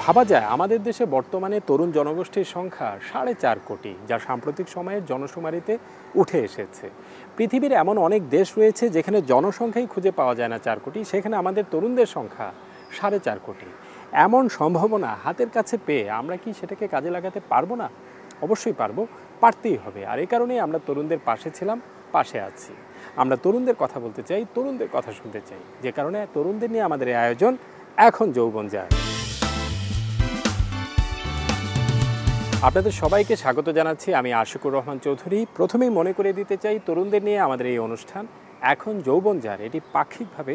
ভাবা যায় আমাদের দেশে বর্তমানে তরুণ জনগোষ্ঠীর সংখ্যা 4.5 কোটি, যা সাম্প্রতিক সময়ের জনশুমারিতে উঠে এসেছে। পৃথিবীর এমন অনেক দেশ রয়েছে যেখানে জনসংখ্যাই খুঁজে পাওয়া যায় না 4 কোটি, সেখানে আমাদের তরুণদের সংখ্যা 4.5 কোটি। এমন সম্ভাবনা হাতের কাছে পেয়ে আমরা কি সেটাকে কাজে লাগাতে পারবো না? অবশ্যই পারবো, পারতেই হবে। আর এই কারণেই আমরা তরুণদের পাশে ছিলাম, পাশে আছি। আমরা তরুণদের কথা বলতে চাই, তরুণদের কথা শুনতে চাই, যে কারণে তরুণদের নিয়ে আমাদের এই আয়োজন এখন যৌবনজার। আপনাদের সবাইকে স্বাগত জানাচ্ছি, আমি আশিকুর রহমান চৌধুরী। প্রথমেই মনে করে দিতে চাই, তরুণদের নিয়ে আমাদের এই অনুষ্ঠান এখন যৌবনজার এটি পাক্ষিকভাবে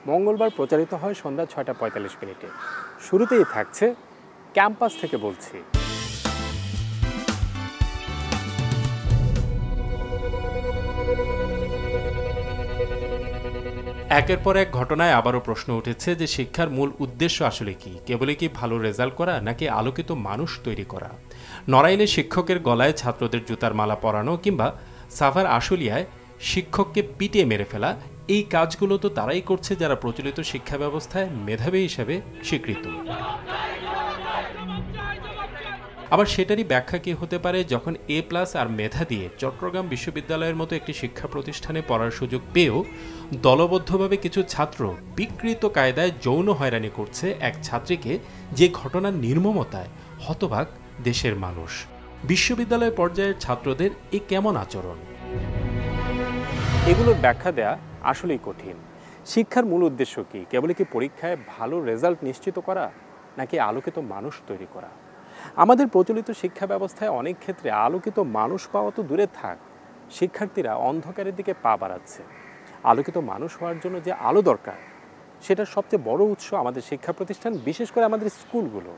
মঙ্গলবার প্রচারিত হয় সন্ধ্যা 6:45। শুরুতেই থাকছে ক্যাম্পাস থেকে বলছি। একের পর এক ঘটনায় আবারও প্রশ্ন উঠেছে যে শিক্ষার মূল উদ্দেশ্য আসলে কি? কেবলই কি ভালো রেজাল্ট করা, নাকি আলোকিত মানুষ তৈরি করা? নড়াইলে শিক্ষকের গলায় ছাত্রদের জুতার মালা পরানো কিংবা সাভার আশুলিয়ায় শিক্ষককে পিটিয়ে মেরে ফেলা, এই কাজগুলো তো তারাই করছে যারা প্রচলিত শিক্ষা ব্যবস্থায় মেধাবী হিসেবে স্বীকৃত। আবার সেটারই ব্যাখ্যা কি হতে পারে যখন A+ আর মেধা দিয়ে চট্টগ্রাম বিশ্ববিদ্যালয়ের মতো একটি শিক্ষা প্রতিষ্ঠানে পড়ার সুযোগ পেয়েও দলবদ্ধভাবে কিছু ছাত্র বিকৃত কায়দায় যৌন হয়রানি করছে এক ছাত্রীকে, যে ঘটনার নির্মমতায় হতবাক দেশের মানুষ। বিশ্ববিদ্যালয় পর্যায়ের ছাত্রদের এ কেমন আচরণ? এগুলোর ব্যাখ্যা দেয়া আসলেই কঠিন। শিক্ষার মূল উদ্দেশ্য কি? কেবলই কি পরীক্ষায় ভালো রেজাল্ট নিশ্চিত করা, নাকি আলোকিত মানুষ তৈরি করা? আমাদের প্রচলিত শিক্ষা ব্যবস্থায় অনেক ক্ষেত্রে আলোকিত মানুষ পাওয়া তো দূরে থাক, শিক্ষার্থীরা অন্ধকারের দিকে পা বাড়াচ্ছে। আলোকিত মানুষ হওয়ার জন্য যে আলো দরকার, সেটার সবচেয়ে বড় উৎস আমাদের শিক্ষা প্রতিষ্ঠান, বিশেষ করে আমাদের স্কুলগুলো।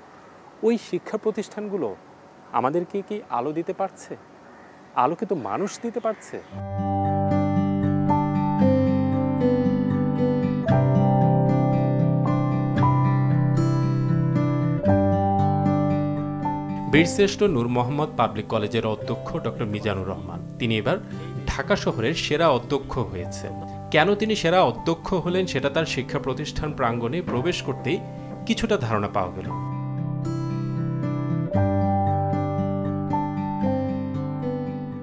ওই শিক্ষা প্রতিষ্ঠানগুলো আমাদেরকে কি আলো দিতে পারছে? আলোকিত মানুষ দিতে পারছে? বীরশ্রেষ্ঠ নূর মোহাম্মদ পাবলিক কলেজের অধ্যক্ষ ডক্টর মিজানুর রহমান, তিনি এবার ঢাকা শহরের সেরা অধ্যক্ষ হয়েছেন। কেন তিনি সেরা অধ্যক্ষ হলেন সেটা তার শিক্ষা প্রতিষ্ঠান প্রাঙ্গণে প্রবেশ করতেই কিছুটা ধারণা পাওয়া গেল।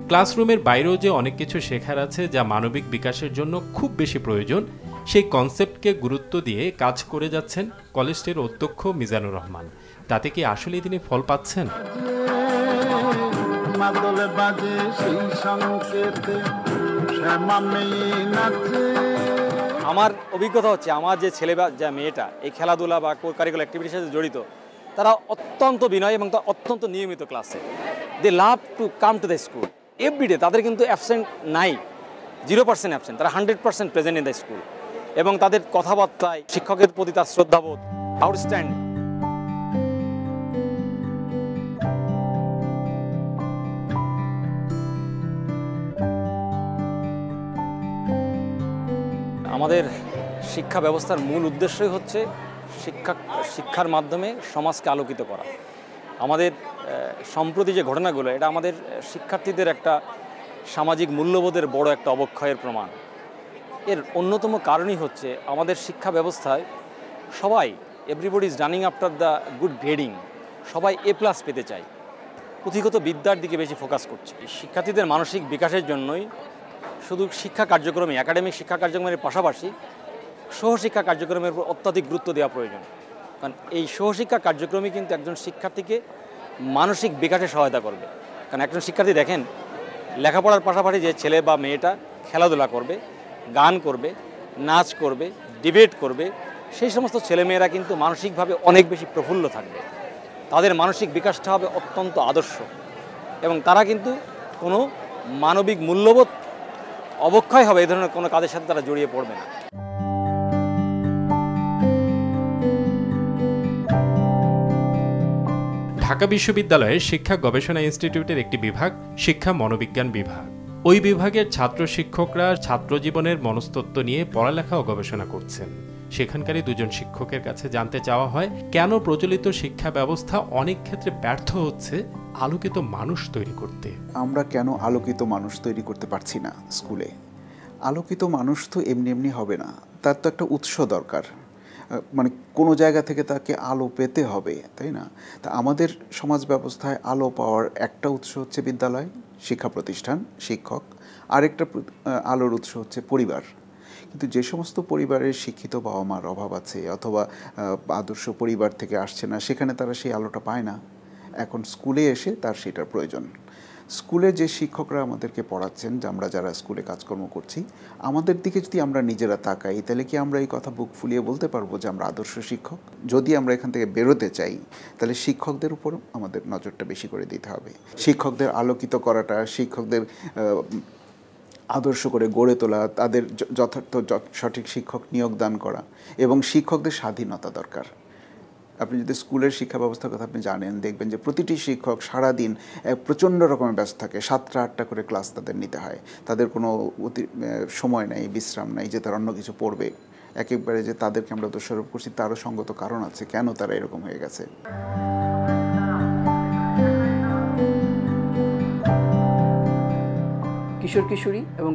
ক্লাসরুমের বাইরেও যে অনেক কিছু শেখার আছে যা মানবিক বিকাশের জন্য খুব বেশি প্রয়োজন, সেই কনসেপ্টকে গুরুত্ব দিয়ে কাজ করে যাচ্ছেন কলেজটির অধ্যক্ষ মিজানুর রহমান। তাতে কি আসলে তিনি ফল পাচ্ছেন? আমার অভিজ্ঞতা হচ্ছে, আমার যে ছেলে বা যা মেয়েটা এই খেলাধুলা বা কারিকুলার অ্যাক্টিভিটির সাথে জড়িত, তারা অত্যন্ত বিনয় এবং অত্যন্ত নিয়মিত ক্লাসে। They love to come to the school everyday. তাদের কিন্তু অ্যাবসেন্ট নাই, 0% অ্যাবসেন্ট। তারা 100% প্রেজেন্ট ইন দ্য স্কুল, এবং তাদের কথাবার্তায় শিক্ষকের প্রতি তার শ্রদ্ধাবোধ আউটস্ট্যান্ডিং। আমাদের শিক্ষা ব্যবস্থার মূল উদ্দেশ্যই হচ্ছে শিক্ষার মাধ্যমে সমাজকে আলোকিত করা। আমাদের সম্প্রতি যে ঘটনাগুলো, এটা আমাদের শিক্ষার্থীদের একটা সামাজিক মূল্যবোধের বড় একটা অবক্ষয়ের প্রমাণ। এর অন্যতম কারণই হচ্ছে আমাদের শিক্ষা ব্যবস্থায় সবাই, everybody is running after the good grading. সবাই A+ পেতে চায়, পুঁথিগত বিদ্যার দিকে বেশি ফোকাস করছে। শিক্ষার্থীদের মানসিক বিকাশের জন্যই শুধু শিক্ষা কার্যক্রমে, একাডেমিক শিক্ষা কার্যক্রমের পাশাপাশি সহশিক্ষা কার্যক্রমের উপর অত্যাধিক গুরুত্ব দেওয়া প্রয়োজন। কারণ এই সহশিক্ষা কার্যক্রমই কিন্তু একজন শিক্ষার্থীকে মানসিক বিকাশে সহায়তা করবে। কারণ একজন শিক্ষার্থী দেখেন, লেখাপড়ার পাশাপাশি যে ছেলে বা মেয়েটা খেলাধুলা করবে, গান করবে, নাচ করবে, ডিবেট করবে, সেই সমস্ত ছেলেমেয়েরা কিন্তু মানসিকভাবে অনেক বেশি প্রফুল্ল থাকবে। তাদের মানসিক বিকাশটা হবে অত্যন্ত আদর্শ, এবং তারা কিন্তু কোনো মানবিক মূল্যবোধ অবক্ষয় হবে এই ধরনের কোনো কাজের সাথে তারা জড়িয়ে পড়বে না। ঢাকা বিশ্ববিদ্যালয়ের শিক্ষা গবেষণা ইনস্টিটিউটের একটি বিভাগ শিক্ষা মনোবিজ্ঞান বিভাগ। ওই বিভাগের ছাত্র শিক্ষকরা ছাত্র জীবনের মনস্তত্ত্ব নিয়ে পড়ালেখা ও গবেষণা করছেন। সেখানকারই দুজন শিক্ষকের কাছে জানতে চাওয়া হয়, কেন প্রচলিত শিক্ষা ব্যবস্থা অনেক ক্ষেত্রে ব্যর্থ হচ্ছে আলোকিত মানুষ তৈরি করতে। আমরা কেন আলোকিত মানুষ তৈরি করতে পারছি না স্কুলে? আলোকিত মানুষ তো এমনি এমনি হবে না, তার তো একটা উৎস দরকার। মানে কোনো জায়গা থেকে তাকে আলো পেতে হবে, তাই না? তা আমাদের সমাজ ব্যবস্থায় আলো পাওয়ার একটা উৎস হচ্ছে বিদ্যালয়, শিক্ষা প্রতিষ্ঠান, শিক্ষক। আরেকটা আলোর উৎস হচ্ছে পরিবার। কিন্তু যে সমস্ত পরিবারের শিক্ষিত বাবা মার অভাব আছে অথবা আদর্শ পরিবার থেকে আসছে না, সেখানে তারা সেই আলোটা পায় না। এখন স্কুলে এসে তার সেটার প্রয়োজন। স্কুলে যে শিক্ষকরা আমাদেরকে পড়াচ্ছেন, আমরা যারা স্কুলে কাজকর্ম করছি, আমাদের দিকে যদি আমরা নিজেরা তাকাই, তাহলে কি আমরা এই কথা বুক ফুলিয়ে বলতে পারবো যে আমরা আদর্শ শিক্ষক? যদি আমরা এখান থেকে বেরোতে চাই, তাহলে শিক্ষকদের উপর আমাদের নজরটা বেশি করে দিতে হবে। শিক্ষকদের আলোকিত করাটা, শিক্ষকদের আদর্শ করে গড়ে তোলা, তাদের যথার্থ সঠিক শিক্ষক নিয়োগদান করা, এবং শিক্ষকদের স্বাধীনতা দরকার। আপনি যদি স্কুলের শিক্ষা ব্যবস্থার কথা আপনি জানেন, দেখবেন যে প্রতিটি শিক্ষক সারাদিন প্রচণ্ড রকমের ব্যস্ত থাকে। 7টা 8টা করে ক্লাস তাদের নিতে হয়। তাদের কোনো সময় নেই, বিশ্রাম নেই যে তারা অন্য কিছু পড়বে। একেবারে যে তাদেরকে আমরা দোষারোপ করছি, তারও সঙ্গত কারণ আছে কেন তারা এরকম হয়ে গেছে। কিশোর কিশোরী এবং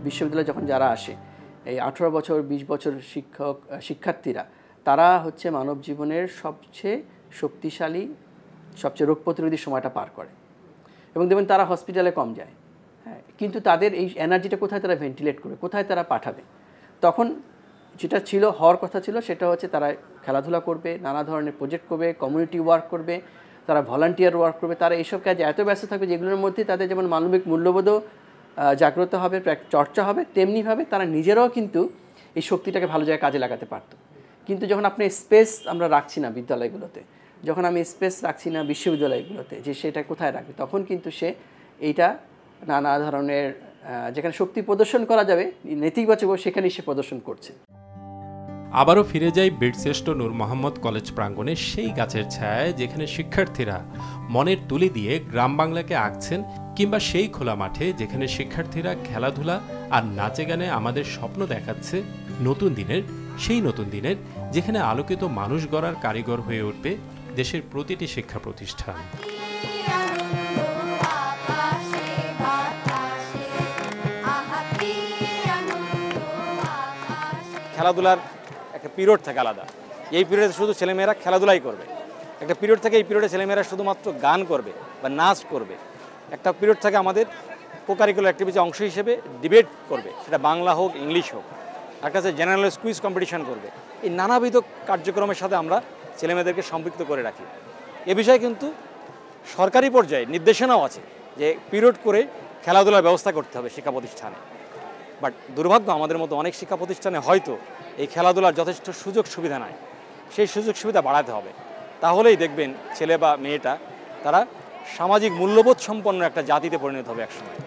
বিশ্ববিদ্যালয়ে যখন যারা আসে, এই 18 বছর 20 বছর শিক্ষার্থীরা, তারা হচ্ছে মানব জীবনের সবচেয়ে শক্তিশালী, সবচেয়ে রোগ প্রতিরোধী সময়টা পার করে। এবং দেখবেন তারা হসপিটালে কম যায়। হ্যাঁ, কিন্তু তাদের এই এনার্জিটা কোথায় তারা ভেন্টিলেট করবে, কোথায় তারা পাঠাবে? তখন যেটা হওয়ার কথা ছিল সেটা হচ্ছে তারা খেলাধুলা করবে, নানা ধরনের প্রজেক্ট করবে, কমিউনিটি ওয়ার্ক করবে, তারা ভলান্টিয়ার ওয়ার্ক করবে। তারা এইসব কাজে এত ব্যস্ত থাকবে যেগুলোর মধ্যে তাদের যেমন মানবিক মূল্যবোধও জাগ্রত হবে, চর্চা হবে, তেমনিভাবে তারা নিজেরাও কিন্তু এই শক্তিটাকে ভালো জায়গায় কাজে লাগাতে পারত। কিন্তু যখন আপনি স্পেস আমরা রাখছি না বিদ্যালয়গুলোতে, যখন আমি স্পেস রাখছি না বিশ্ববিদ্যালয়গুলোতে যে সেটা কোথায় রাখবে, তখন কিন্তু সে এইটা নানা ধরনের যেখানে শক্তি প্রদর্শন করা যাবে নেতিবাচক, সেখানেই সে প্রদর্শন করছে। আবারও ফিরে যাই বীরশ্রেষ্ঠ নূর মোহাম্মদ কলেজ প্রাঙ্গণে, সেই গাছের ছায়ায় যেখানে শিক্ষার্থীরা মনের তুলি দিয়ে গ্রাম বাংলাকে আঁকছেন, কিংবা সেই খোলা মাঠে যেখানে শিক্ষার্থীরা খেলাধুলা আর নাচে গানে আমাদের স্বপ্ন দেখাচ্ছে সেই নতুন দিনের যেখানে আলোকিত মানুষ গড়ার কারিগর হয়ে উঠবে দেশের প্রতিটি শিক্ষা প্রতিষ্ঠান। খেলাধুলার একটা পিরিয়ড থাকে আলাদা। এই পিরিয়ডে শুধু ছেলেমেয়েরা খেলাধুলাই করবে। একটা পিরিয়ড থাকে এই পিরিয়ডে ছেলেমেয়েরা শুধুমাত্র গান করবে বা নাচ করবে। একটা পিরিয়ড থাকে আমাদের কোকারিকুলার অ্যাক্টিভিটির অংশ হিসেবে ডিবেট করবে, সেটা বাংলা হোক ইংলিশ হোক। একটা হচ্ছে জেনারেল কুইজ কম্পিটিশন করবে। এই নানাবিধ কার্যক্রমের সাথে আমরা ছেলেমেয়েদেরকে সম্পৃক্ত করে রাখি। এ বিষয়ে কিন্তু সরকারি পর্যায়ে নির্দেশনাও আছে যে পিরিয়ড করে খেলাধুলার ব্যবস্থা করতে হবে শিক্ষা প্রতিষ্ঠানে। বাট দুর্ভাগ্য, আমাদের মতো অনেক শিক্ষা প্রতিষ্ঠানে হয়তো এই খেলাধুলার যথেষ্ট সুযোগ সুবিধা নাই। সেই সুযোগ সুবিধা বাড়াতে হবে, তাহলেই দেখবেন ছেলে বা মেয়েটা তারা সামাজিক মূল্যবোধ সম্পন্ন একটা জাতিতে পরিণত হবে একসময়।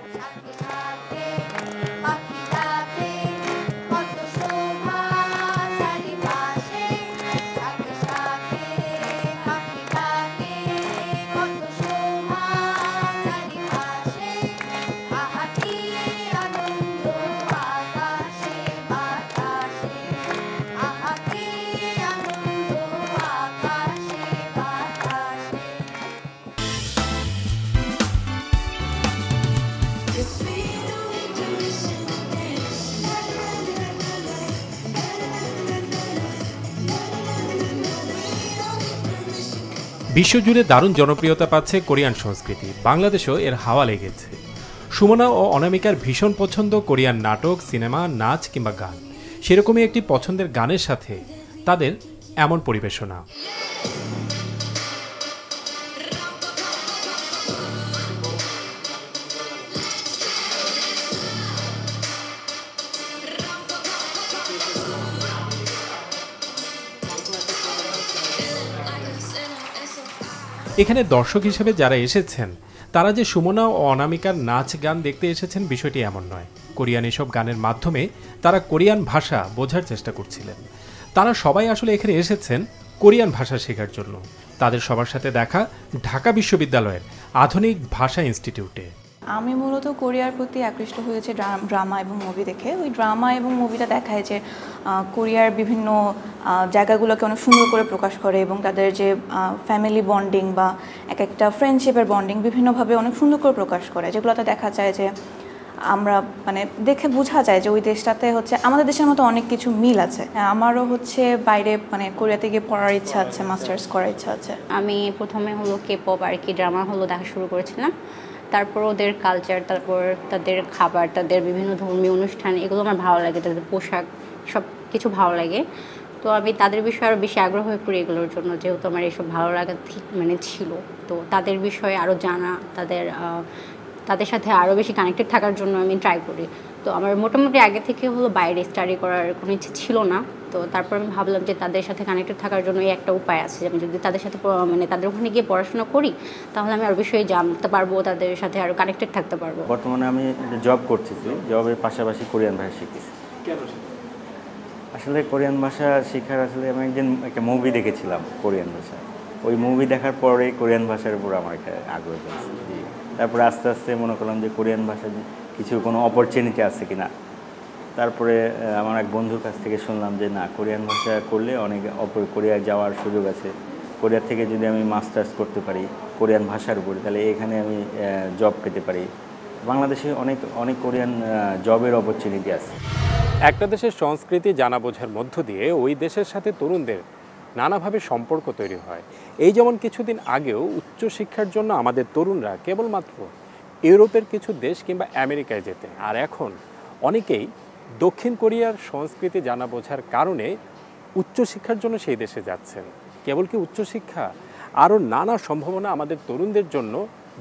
বিশ্বজুড়ে দারুণ জনপ্রিয়তা পাচ্ছে কোরিয়ান সংস্কৃতি, বাংলাদেশেও এর হাওয়া লেগেছে। সুমনা ও অনামিকার ভীষণ পছন্দ কোরিয়ান নাটক, সিনেমা, নাচ কিংবা গান। সেরকমই একটি পছন্দের গানের সাথে তাদের এমন পরিবেশনা। এখানে দর্শক হিসেবে যারা এসেছেন তারা যে সুমনা ও অনামিকার নাচ গান দেখতে এসেছেন বিষয়টি এমন নয়। কোরিয়ান এসব গানের মাধ্যমে তারা কোরিয়ান ভাষা বোঝার চেষ্টা করছিলেন। তারা সবাই আসলে এখানে এসেছেন কোরিয়ান ভাষা শেখার জন্য। তাদের সবার সাথে দেখা ঢাকা বিশ্ববিদ্যালয়ের আধুনিক ভাষা ইনস্টিটিউটে। আমি মূলত কোরিয়ার প্রতি আকৃষ্ট হয়েছে ড্রামা এবং মুভি দেখে। ওই ড্রামা এবং মুভিটা দেখায় যে কোরিয়ার বিভিন্ন জায়গাগুলোকে অনেক সুন্দর করে প্রকাশ করে এবং তাদের যে ফ্যামিলি বন্ডিং বা এক একটা ফ্রেন্ডশিপের বন্ডিং বিভিন্নভাবে অনেক সুন্দর করে প্রকাশ করে, যেগুলোতে দেখা যায় যে আমরা মানে দেখে বোঝা যায় যে ওই দেশটাতে হচ্ছে আমাদের দেশের মতো অনেক কিছু মিল আছে। আমারও হচ্ছে বাইরে মানে কোরিয়াতে গিয়ে পড়ার ইচ্ছা আছে, মাস্টার্স করার ইচ্ছা আছে। আমি প্রথমে হলো K-pop আর কি ড্রামা হলো দেখা শুরু করেছিলাম, তারপর ওদের কালচার, তারপর তাদের খাবার, তাদের বিভিন্ন ধর্মীয় অনুষ্ঠান, এগুলো আমার ভালো লাগে, তাদের পোশাক সব কিছু ভালো লাগে। তো আমি তাদের বিষয়ে আরও বেশি আগ্রহ হয়ে পড়ি এগুলোর জন্য, যেহেতু আমার এইসব ভালো লাগা ঠিক মানে ছিল। তো তাদের বিষয়ে আরও জানা, তাদের সাথে আরও বেশি কানেক্টেড থাকার জন্য আমি ট্রাই করি। তো আমার মোটামুটি আগে থেকে হলো বাইরে স্টাডি করার কোনো ইচ্ছে ছিল না। তো তারপর আমি ভাবলাম যে তাদের সাথে কানেক্টেড থাকার জন্য এই একটা উপায় আছে, যে আমি যদি তাদের সাথে মানে তাদের ওখানে গিয়ে পড়াশোনা করি তাহলে আমি আরও বিষয়ে জানতে পারবো, তাদের সাথে আরও কানেক্টেড থাকতে পারবো। বর্তমানে আমি জব করতেছি, জবের পাশাপাশি কোরিয়ান ভাষা শিখতেছি। আসলে কোরিয়ান ভাষা শেখার আসলে আমি একটা মুভি দেখেছিলাম কোরিয়ান ভাষা, ওই মুভি দেখার পরে কোরিয়ান ভাষার উপর আমার একটা আগ্রহ হয়েছে। তারপরে আস্তে আস্তে মনে করলাম যে কোরিয়ান ভাষায় কিছু কোনো অপরচুনিটি আছে কিনা। তারপরে আমার এক বন্ধুর কাছ থেকে শুনলাম যে না, কোরিয়ান ভাষা করলে অনেক কোরিয়ায় যাওয়ার সুযোগ আছে। কোরিয়া থেকে যদি আমি মাস্টার্স করতে পারি কোরিয়ান ভাষার উপরে, তাহলে এখানে আমি জব পেতে পারি। বাংলাদেশে অনেক কোরিয়ান জবের অপরচুনিটি আছে। একটা দেশের সংস্কৃতি জানা বোঝার মধ্য দিয়ে ওই দেশের সাথে তরুণদের নানাভাবে সম্পর্ক তৈরি হয়। এই যেমন কিছুদিন আগেও উচ্চশিক্ষার জন্য আমাদের তরুণরা কেবলমাত্র ইউরোপের কিছু দেশ কিংবা আমেরিকায় যেতেন, আর এখন অনেকেই দক্ষিণ কোরিয়ার সংস্কৃতি জানা বোঝার কারণে উচ্চশিক্ষার জন্য সেই দেশে যাচ্ছেন। কেবল কি উচ্চশিক্ষা, আরও নানা সম্ভাবনা আমাদের তরুণদের জন্য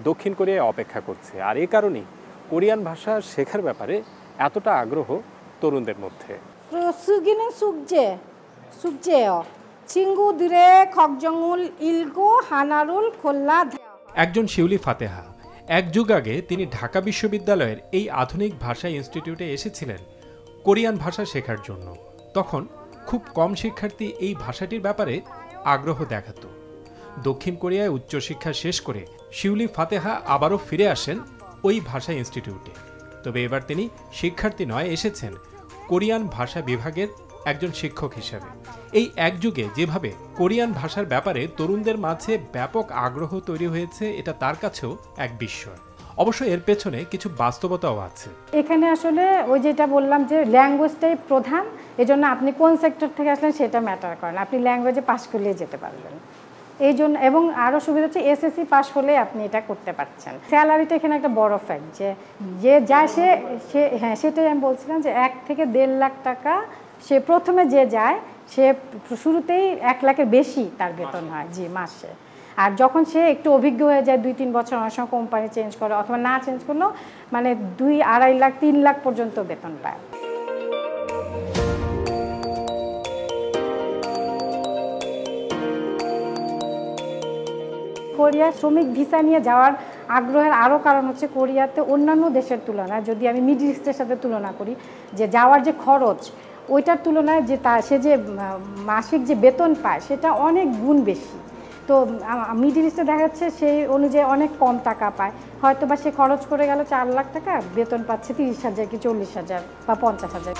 দক্ষিণ কোরিয়ায় অপেক্ষা করছে। আর এ কারণেই কোরিয়ান ভাষা শেখার ব্যাপারে এতটা আগ্রহ তরুণদের মধ্যে। 쓰기는 숙제예요. 친구들의 걱정을 읽고 하나를 골라. একজন শিউলি ফাতেহা এক যুগ আগে তিনি ঢাকা বিশ্ববিদ্যালয়ের এই আধুনিক ভাষা ইনস্টিটিউটে এসেছিলেন কোরিয়ান ভাষা শেখার জন্য। তখন খুব কম শিক্ষার্থী এই ভাষাটির ব্যাপারে আগ্রহ দেখাতো। দক্ষিণ কোরিয়ায় উচ্চশিক্ষা শেষ করে শিউলি ফাতেহা আবারও ফিরে আসেন ওই ভাষা ইনস্টিটিউটে। তবে এবার তিনি শিক্ষার্থী নয়, এসেছেন কোরিয়ান ভাষা বিভাগের একজন শিক্ষক হিসেবে। এই এক যুগে যেভাবে কোরিয়ান ভাষার ব্যাপারে তরুণদের মাঝে ব্যাপক আগ্রহ তৈরি হয়েছে, এটা তার কাছেও এক বিস্ময়। অবশ্য এর পেছনে কিছু বাস্তবতাও আছে। এখানে আসলে ওই যেটা বললাম যে ল্যাঙ্গুয়েজটাই প্রধান, এজন্য আপনি কোন সেক্টর থেকে আসলেন সেটা ম্যাটার করে না, আপনি ল্যাঙ্গুয়েজে পাস করলেই যেতে পারবেন। এই জন্য এবং আরও সুবিধা হচ্ছে এসএসসি পাস হলে আপনি এটা করতে পারছেন। স্যালারিটা এখানে একটা বড় ফ্যাক্ট, যে যায় সে হ্যাঁ সেটাই আমি বলছিলাম যে 1 থেকে 1.5 লাখ টাকা সে প্রথমে যে যায় সে শুরুতেই 1 লাখের বেশি তার বেতন হয় জি মাসে। আর যখন সে একটু অভিজ্ঞ হয়ে যায় 2-3 বছর, অনেক সময় কোম্পানি চেঞ্জ করে অথবা না চেঞ্জ করলেও মানে 2-2.5 লাখ 3 লাখ পর্যন্ত বেতন পায়। কোরিয়া শ্রমিক ভিসা নিয়ে যাওয়ার আগ্রহের আরও কারণ হচ্ছে কোরিয়াতে অন্যান্য দেশের তুলনায় যদি আমি মিডল ইস্টের সাথে তুলনা করি, যে যাওয়ার যে খরচ ওইটার তুলনায় যে সে যে মাসিক যে বেতন পায় সেটা অনেক গুণ বেশি। তো মিডল ইস্টে দেখা যাচ্ছে সেই অনুযায়ী অনেক কম টাকা পায়, হয়তো বা সে খরচ করে গেল 4 লাখ টাকা, বেতন পাচ্ছে 30,000 কি 40,000 বা 50,000।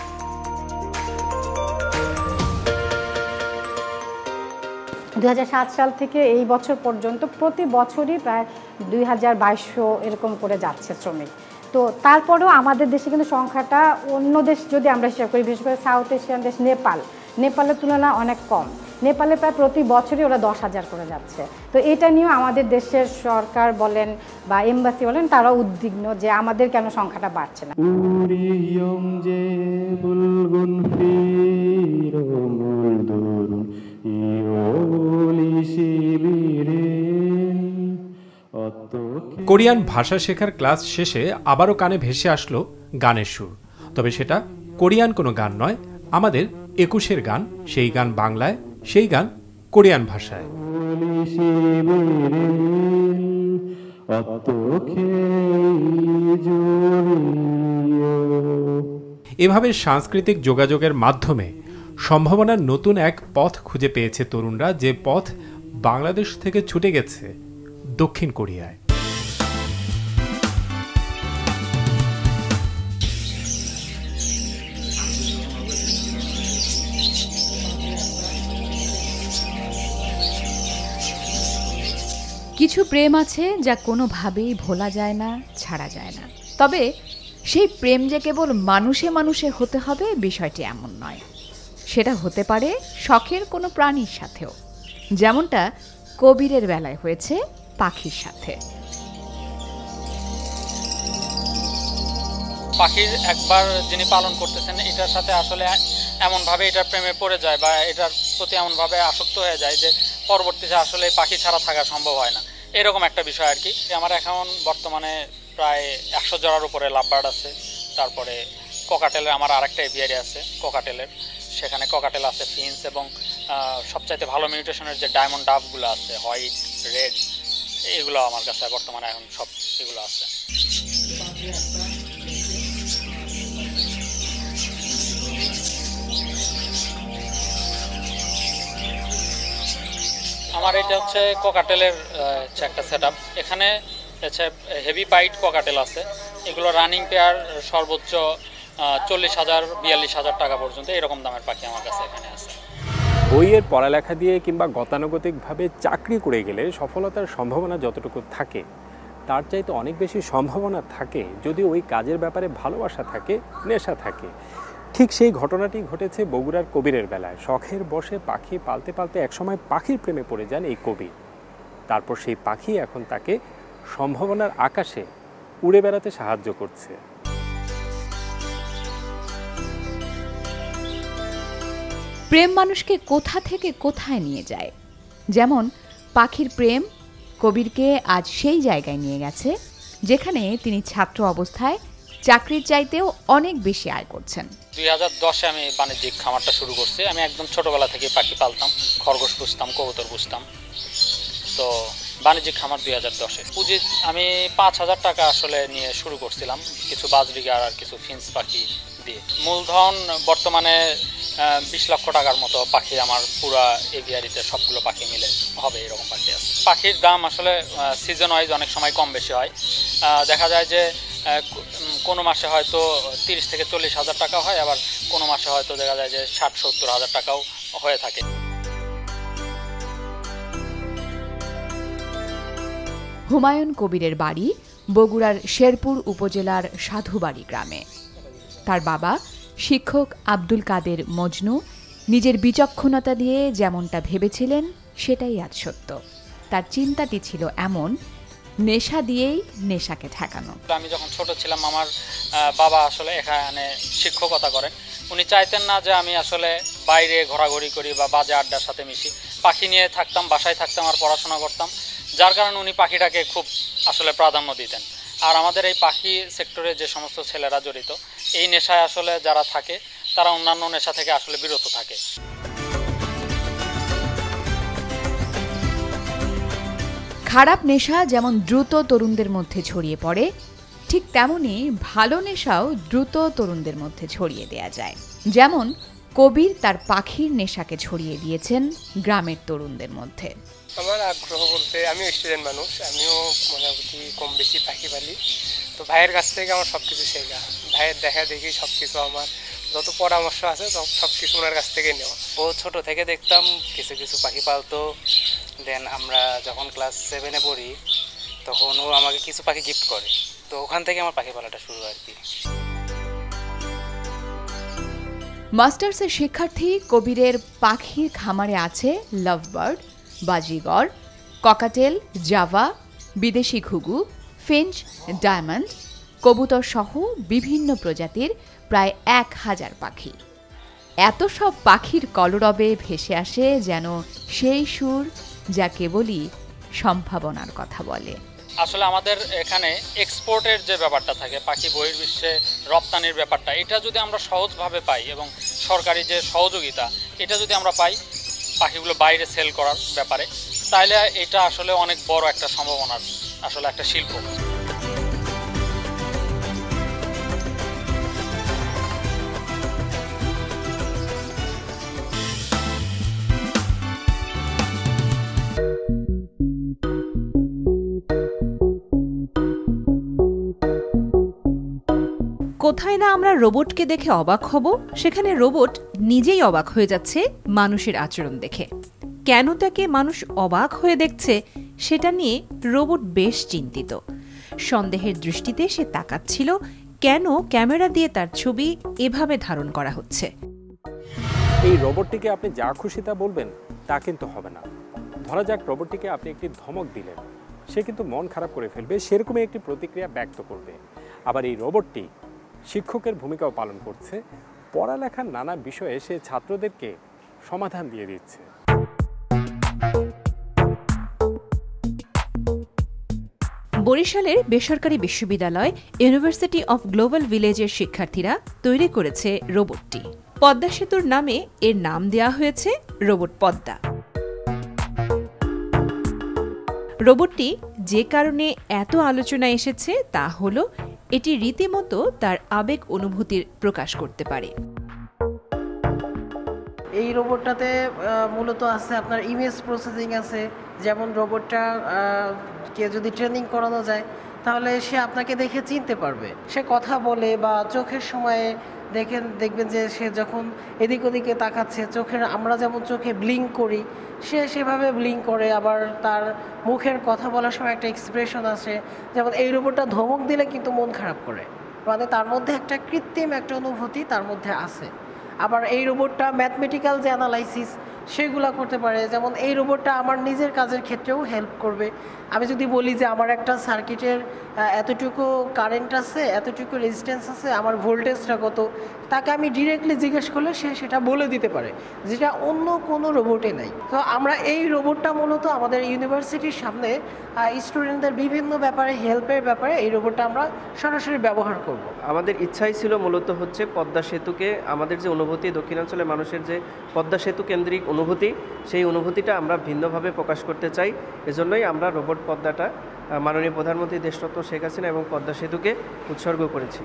দু 2007 সাল থেকে এই বছর পর্যন্ত প্রতি বছরই প্রায় 2000-2200 এরকম করে যাচ্ছে শ্রমিক। তো তারপরেও আমাদের দেশে কিন্তু সংখ্যাটা অন্য দেশ যদি আমরা হিসাব করি, বিশেষ করে সাউথ এশিয়ান দেশ নেপালের তুলনায় অনেক কম। নেপালে প্রায় প্রতি বছরই ওরা 10,000 করে যাচ্ছে। তো এটা নিয়েও আমাদের দেশের সরকার বলেন বা এমবাসি বলেন তারা উদ্বিগ্ন যে আমাদের কেন সংখ্যাটা বাড়ছে না। কোরিয়ান ভাষা শেখার ক্লাস শেষে আবারও কানে ভেসে আসলো গানের সুর। তবে সেটা কোরিয়ান কোনো গান নয়, আমাদের 21-এর গান। সেই গান বাংলায়, সেই গান কোরিয়ান ভাষায়। এভাবে সাংস্কৃতিক যোগাযোগের মাধ্যমে সম্ভাবনার নতুন এক পথ খুঁজে পেয়েছে তরুণরা, যে পথ বাংলাদেশ থেকে ছুটে গেছে দক্ষিণ কোরিয়ায়। কিছু প্রেম আছে যা কোনোভাবেই ভোলা যায় না, ছাড়া যায় না। তবে সেই প্রেম যে কেবল মানুষে মানুষে হতে হবে বিষয়টি এমন নয়, সেটা হতে পারে শখের কোনো প্রাণীর সাথেও, যেমনটা কবিরের বেলায় হয়েছে পাখির সাথে। পাখির একবার যিনি পালন করতেছেন এটার সাথে আসলে এমনভাবে এটার প্রেমে পড়ে যায় বা এটার প্রতি এমনভাবে আসক্ত হয়ে যায় যে পরবর্তীতে আসলে পাখি ছাড়া থাকা সম্ভব হয় না, এরকম একটা বিষয় আর কি। আমার এখন বর্তমানে প্রায় 100 জোড়ার উপরে লাভবার্ড আছে। তারপরে ককাটেলের আমার আরেকটা এভিয়ারি আছে ককাটেলের, সেখানে ককাটেল আছে, ফিন্স এবং সবচাইতে ভালো মিউটেশনের যে ডায়মন্ড ডাবগুলো আছে, হোয়াইট, রেড, এগুলো আমার কাছে বর্তমানে এখন সব এগুলো আছে। আমার এটা হচ্ছে ককাটেলের একটা সেট আপ। এখানে হচ্ছে হেভি পাইট ককাটেল আছে, এগুলো রানিং পেয়ার সর্বোচ্চ 40,000 42,000 টাকা পর্যন্ত এরকম দামের পাখি আমার কাছে এখানে আছে। বইয়ের পড়ালেখা দিয়ে কিংবা গতানুগতিকভাবে চাকরি করে গেলে সফলতার সম্ভাবনা যতটুকু থাকে তার চাইতে অনেক বেশি সম্ভাবনা থাকে যদি ওই কাজের ব্যাপারে ভালোবাসা থাকে, নেশা থাকে। ঠিক সেই ঘটনাটি ঘটেছে বগুড়ার কবিরের বেলায়। শখের বশে পাখি পালতে পালতে একসময় পাখির প্রেমে পড়ে যান এই কবির। তারপর সেই পাখি এখন তাকে সম্ভাবনার আকাশে উড়ে বেড়াতে সাহায্য করছে। প্রেম মানুষকে কোথা থেকে কোথায় নিয়ে যায়, যেমন পাখির প্রেম কবিরকে আজ সেই জায়গায় নিয়ে গেছে যেখানে তিনি ছাত্র অবস্থায় চাকরির চাইতেও অনেক বেশি আয় করছেন। 2010-এ আমি বাণিজ্যিক খামারটা শুরু করছি। আমি একদম ছোটবেলা থেকে পাখি পালতাম, খরগোশ পুষতাম, কবুতর পুষতাম। তো বাণিজ্যিক খামার 2010-এ পুঁজি আমি 5,000 টাকা আসলে নিয়ে শুরু করছিলাম, কিছু বাজরিগার আর কিছু ফিন্স পাখি দিয়ে। মূলধন বর্তমানে 20 লক্ষ টাকার মতো পাখি আমার পুরা এভিয়ারিতে সবগুলো পাখি মিলে হবে, এরকম পাখি আছে। পাখির দাম আসলে সিজন ওয়াইজ অনেক সময় কম বেশি হয়। দেখা যায় যে কোনো মাসে হয়তো 30 থেকে 40,000 টাকা হয়, আবার কোনো মাসে হয়তো দেখা যায় যে 60-70 হাজার টাকাও হয়ে থাকে। হুমায়ুন কবিরের বাড়ি বগুড়ার শেরপুর উপজেলার সাধুবাড়ি গ্রামে। তার বাবা শিক্ষক আব্দুল কাদের মজনু নিজের বিচক্ষণতা দিয়ে যেমনটা ভেবেছিলেন সেটাই আজ সত্য। তার চিন্তাটি ছিল এমন, নেশা দিয়েই নেশাকে ঠেকানো। আমি যখন ছোট ছিলাম আমার বাবা আসলে এখানে শিক্ষকতা করেন। উনি চাইতেন না যে আমি আসলে বাইরে ঘোরাঘুরি করি বা বাজে আড্ডার সাথে মিশি। পাখি নিয়ে থাকতাম, বাসায় থাকতাম আর পড়াশোনা করতাম, যার কারণে উনি পাখিটাকে খুব আসলে প্রাধান্য দিতেন। আর আমাদের এই পাখি সেক্টরে যে সমস্ত ছেলেরা জড়িত এই নেশায় আসলে যারা থাকে তারা অন্যান্য নেশা থেকে আসলে বিরত থাকে। খারাপ নেশা যেমন দ্রুত তরুণদের মধ্যে ছড়িয়ে পড়ে, ঠিক তেমনি ভালো নেশাও দ্রুত তরুণদের মধ্যে ছড়িয়ে দেয়া যায়। যেমন কবির তার পাখির নেশাকে ছড়িয়ে দিয়েছেন গ্রামের তরুণদের মধ্যে। আমার আগ্রহ বলতে আমিও স্টুডেন্ট মানুষ, আমিও মোটামুটি কম বেশি পাখি পালি। তো ভাইয়ের কাছ থেকে আমার সব কিছু শেখা, ভাইয়ের দেখা দেখি সব কিছু আমার যত পরামর্শ আছে সব কিছু ওনার কাছ থেকে নেওয়া। ও ছোট থেকে দেখতাম কিছু কিছু পাখি পালতো। দেন আমরা যখন ক্লাস 7-এ পড়ি তখন ও আমাকে কিছু পাখি গিফট করে, তো ওখান থেকে আমার পাখি পালাটা শুরু আর কি। মাস্টার্সের শিক্ষার্থী কবিরের পাখির খামারে আছে লাভবার্ড, বাজিগর, ককাটেল, জাভা, বিদেশি ঘুঘু, ফিঞ্চ, ডায়মন্ড, কবুতর সহ বিভিন্ন প্রজাতির প্রায় 1000 পাখি। এত সব পাখির কলরবে ভেসে আসে যেন সেই সুর যা কেবলই সম্ভাবনার কথা বলে। আসলে আমাদের এখানে এক্সপোর্টের যে ব্যাপারটা থাকে, পাখি বহির্বিশ্বে রপ্তানির ব্যাপারটা, এটা যদি আমরা সহজভাবে পাই এবং সরকারি যে সহযোগিতা এটা যদি আমরা পাই পাখিগুলো বাইরে সেল করার ব্যাপারে, তাহলে এটা আসলে অনেক বড় একটা সম্ভাবনার আসলে একটা শিল্প। কোথায় না আমরা রোবটকে দেখে অবাক হব, সেখানে রোবট নিজেই অবাক হয়ে যাচ্ছে মানুষের আচরণ দেখে। কেন তাকে মানুষ অবাক হয়ে দেখছে সেটা নিয়ে রোবট বেশ চিন্তিত। সন্দেহের দৃষ্টিতে সে তাকাচ্ছিল কেন ক্যামেরা দিয়ে তার ছবি এভাবে ধারণ করা হচ্ছে? এই রোবটটিকে আপনি যা খুশি তা বলবেন তা কিন্তু হবে না। ধরা যাক রোবটটিকে আপনি একটি ধমক দিলেন, সে কিন্তু মন খারাপ করে ফেলবে, সেরকমই একটি প্রতিক্রিয়া ব্যক্ত করবে। আবার এই রোবটটি শিক্ষকের ভূমিকাও পালন করছে, পড়ালেখার নানা বিষয়ে সে ছাত্রদেরকে সমাধান দিয়ে দিচ্ছে। বরিশালের বেসরকারি বিশ্ববিদ্যালয় ইউনিভার্সিটি অফ গ্লোবাল ভিলেজের শিক্ষার্থীরা তৈরি করেছে রোবটটি। পদ্মা সেতুর নামে এর নাম দেওয়া হয়েছে রোবট পদ্মা। রোবটটি যে কারণে এত আলোচনায় এসেছে তা হলো এটি রীতিমতো তার আবেগ অনুভূতির প্রকাশ করতে পারে। এই রোবটটাতে মূলত আছে আপনার ইমেজ প্রসেসিং আছে। যেমন রোবটটা কে যদি ট্রেনিং করানো যায় তাহলে সে আপনাকে দেখে চিনতে পারবে, সে কথা বলে বা চোখের সময়ে দেখবেন যে সে যখন এদিক ওদিকে তাকাচ্ছে, আমরা যেমন চোখে ব্লিঙ্ক করি সে সেভাবে ব্লিঙ্ক করে। আবার তার মুখের কথা বলার সময় একটা এক্সপ্রেশন আসে। যেমন এই রোবটটা ধমক দিলে কিন্তু মন খারাপ করে, মানে তার মধ্যে একটা কৃত্রিম একটা অনুভূতি তার মধ্যে আছে। আবার এই রোবটটা ম্যাথমেটিক্যাল যে অ্যানালাইসিস সেগুলো করতে পারে। যেমন এই রোবটটা আমার নিজের কাজের ক্ষেত্রেও হেল্প করবে। আমি যদি বলি যে আমার একটা সার্কিটের এতটুকু কারেন্ট আছে, এতটুকু রেজিস্ট্যান্স আছে, আমার ভোল্টেজটা কত, তাকে আমি ডিরেক্টলি জিজ্ঞেস করলে সে সেটা বলে দিতে পারে, যেটা অন্য কোনো রোবটে নাই। তো আমরা এই রোবটটা মূলত আমাদের ইউনিভার্সিটির সামনে স্টুডেন্টদের বিভিন্ন ব্যাপারে হেল্পের ব্যাপারে এই রোবটটা আমরা সরাসরি ব্যবহার করব। আমাদের ইচ্ছাই ছিল মূলত হচ্ছে পদ্মা সেতুকে, আমাদের যে অনুভূতি দক্ষিণাঞ্চলের মানুষের যে পদ্মা সেতু কেন্দ্রিক অনুভূতি, সেই অনুভূতিটা আমরা ভিন্নভাবে প্রকাশ করতে চাই। এজন্যই আমরা রোবট পদ্মাটা মাননীয় প্রধানমন্ত্রী দেশরত্ন শেখ হাসিনা এবং পদ্মা সেতুকে উৎসর্গ করেছি।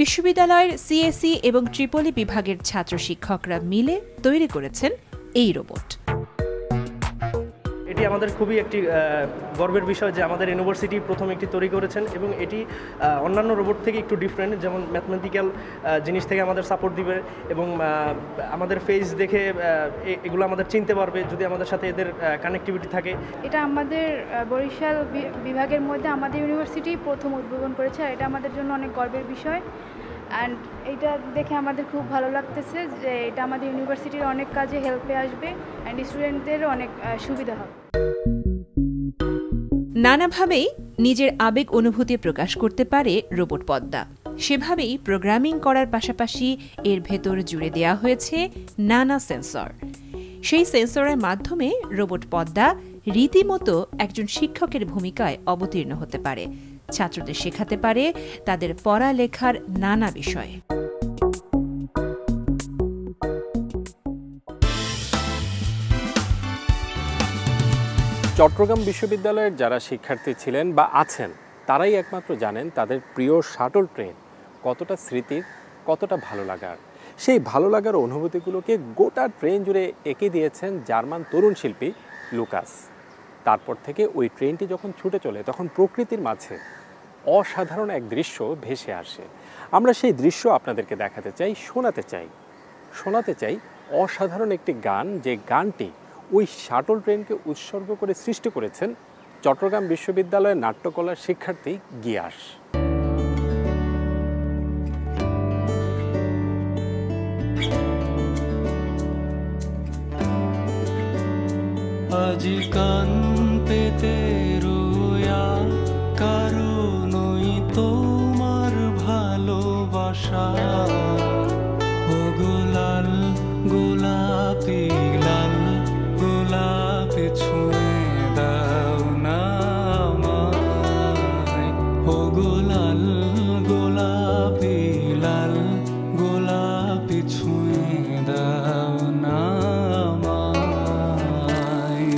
বিশ্ববিদ্যালয়ের সিএসি এবং ট্রিপলি বিভাগের ছাত্র শিক্ষকরা মিলে তৈরি করেছেন এই রোবট। এটি আমাদের খুবই একটি গর্বের বিষয় যে আমাদের ইউনিভার্সিটি প্রথম একটি তৈরি করেছেন এবং এটি অন্যান্য রোবট থেকে একটু ডিফারেন্ট। যেমন ম্যাথমেটিক্যাল জিনিস থেকে আমাদের সাপোর্ট দিবে এবং আমাদের ফেস দেখে এগুলো আমাদের চিনতে পারবে যদি আমাদের সাথে এদের কানেক্টিভিটি থাকে। এটা আমাদের বরিশাল বিভাগের মধ্যে আমাদের ইউনিভার্সিটি প্রথম উদ্ভাবন করেছে, এটা আমাদের জন্য অনেক গর্বের বিষয়। অ্যান্ড এটা দেখে আমাদের খুব ভালো লাগতেছে যে এটা আমাদের ইউনিভার্সিটির অনেক কাজে হেল্পে আসবে অ্যান্ড স্টুডেন্টদেরও অনেক সুবিধা হবে। নানাভাবেই নিজের আবেগ অনুভূতি প্রকাশ করতে পারে রোবট পদ্মা। সেভাবেই প্রোগ্রামিং করার পাশাপাশি এর ভেতর জুড়ে দেওয়া হয়েছে নানা সেন্সর। সেই সেন্সরের মাধ্যমে রোবট পদ্মা রীতিমতো একজন শিক্ষকের ভূমিকায় অবতীর্ণ হতে পারে, ছাত্রদের শেখাতে পারে তাদের পড়ালেখার নানা বিষয়ে। চট্টগ্রাম বিশ্ববিদ্যালয়ের যারা শিক্ষার্থী ছিলেন বা আছেন তারাই একমাত্র জানেন তাদের প্রিয় শাটল ট্রেন কতটা স্মৃতির, কতটা ভালো লাগার। সেই ভালো লাগার অনুভূতিগুলোকে গোটা ট্রেন জুড়ে এঁকে দিয়েছেন জার্মান তরুণ শিল্পী লুকাস। তারপর থেকে ওই ট্রেনটি যখন ছুটে চলে তখন প্রকৃতির মাঝে অসাধারণ এক দৃশ্য ভেসে আসে। আমরা সেই দৃশ্য আপনাদেরকে দেখাতে চাই, শোনাতে চাই অসাধারণ একটি গান, যে গানটি ওই শাটল ট্রেনকে উৎসর্গ করে সৃষ্টি করেছেন চট্টগ্রাম বিশ্ববিদ্যালয়ের নাট্যকলার শিক্ষার্থী গিয়াস। আজি কান পেতে রোয়া কারণই তোমার ভালোবাসা, ও গোলাল গোলাপি লাল গোলাপি ছুঁয়ে দাও না আমায়, ও গোলাল গোলাপি লাল গোলাপি ছুঁয়ে দাও না আমায়।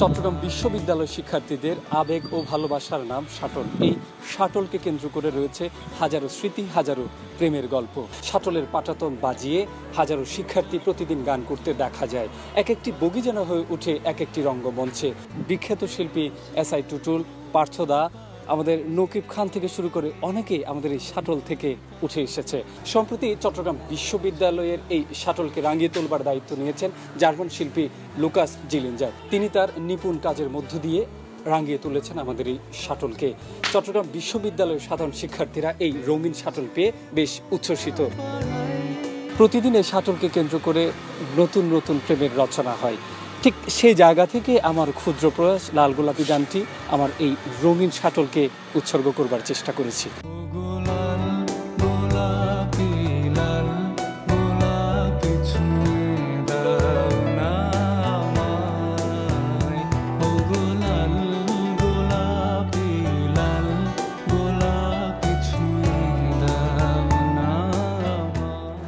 চট্টগ্রাম বিশ্ববিদ্যালয় শিক্ষার্থীদের আবেগ ও ভালোবাসার নাম শাটল। এই শাটলকে কেন্দ্র করে রয়েছে হাজারো স্মৃতি, হাজারো প্রেমের গল্প। শাটলের পাটাতন বাজিয়ে হাজারো শিক্ষার্থী প্রতিদিন গান করতে দেখা যায়। এক একটি বগি যেন হয়ে উঠে এক একটি রঙ্গমঞ্চে। বিখ্যাত শিল্পী এসআই টুটুল, পার্থদা, আমাদের নকিব খান থেকে শুরু করে অনেকেই আমাদের এই শাটল থেকে উঠে এসেছে। সম্প্রতি চট্টগ্রাম বিশ্ববিদ্যালয়ের এই শাটলকে রাঙিয়ে তোলবার দায়িত্ব নিয়েছেন জার্মান শিল্পী লুকাস জিলিঞ্জার। তিনি তার নিপুণ কাজের মধ্য দিয়ে রাঙিয়ে তুলেছেন আমাদের এই শাটলকে। চট্টগ্রাম বিশ্ববিদ্যালয়ের সাধারণ শিক্ষার্থীরা এই রঙিন শাটল পেয়ে বেশ উচ্ছ্বসিত। প্রতিদিন এই শাটলকে কেন্দ্র করে নতুন নতুন প্রেমের রচনা হয়। ঠিক সেই জায়গা থেকে আমার ক্ষুদ্র প্রয়াস লাল গোলাপি গানটি আমার এই রঙিন শাটলকে উৎসর্গ করবার চেষ্টা করেছি।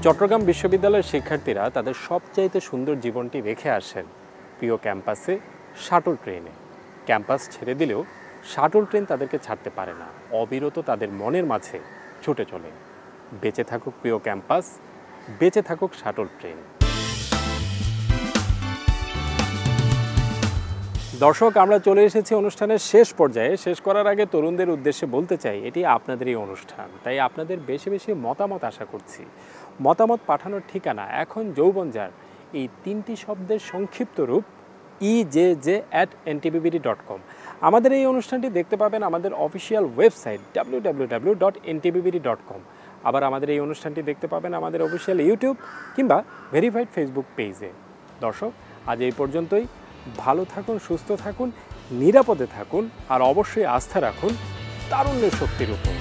চট্টগ্রাম বিশ্ববিদ্যালয়ের শিক্ষার্থীরা তাদের সবচাইতে সুন্দর জীবনটি রেখে আসেন প্রিয় ক্যাম্পাসে শাটল ট্রেনে। ক্যাম্পাস ছেড়ে দিলেও শাটল ট্রেন তাদেরকে ছাড়তে পারে না, অবিরত তাদের মনের মাঝে ছুটে চলে। বেঁচে থাকুক প্রিয় ক্যাম্পাস, বেঁচে থাকুক শাটল ট্রেন। দর্শক, আমরা চলে এসেছি অনুষ্ঠানের শেষ পর্যায়ে। শেষ করার আগে তরুণদের উদ্দেশ্যে বলতে চাই, এটি আপনাদেরই অনুষ্ঠান, তাই আপনাদের বেশি বেশি মতামত আশা করছি। মতামত পাঠানোর ঠিকানা এখন যৌবনজার এই 3টি শব্দের সংক্ষিপ্ত রূপ ejj@ntbbd.com। আমাদের এই অনুষ্ঠানটি দেখতে পাবেন আমাদের অফিসিয়াল ওয়েবসাইট www.ntbbd.com। আবার আমাদের এই অনুষ্ঠানটি দেখতে পাবেন আমাদের অফিসিয়াল ইউটিউব কিংবা ভেরিফাইড ফেসবুক পেজে। দর্শক, আজ এই পর্যন্তই। ভালো থাকুন, সুস্থ থাকুন, নিরাপদে থাকুন, আর অবশ্যই আস্থা রাখুন তারুণ্যের শক্তির উপর।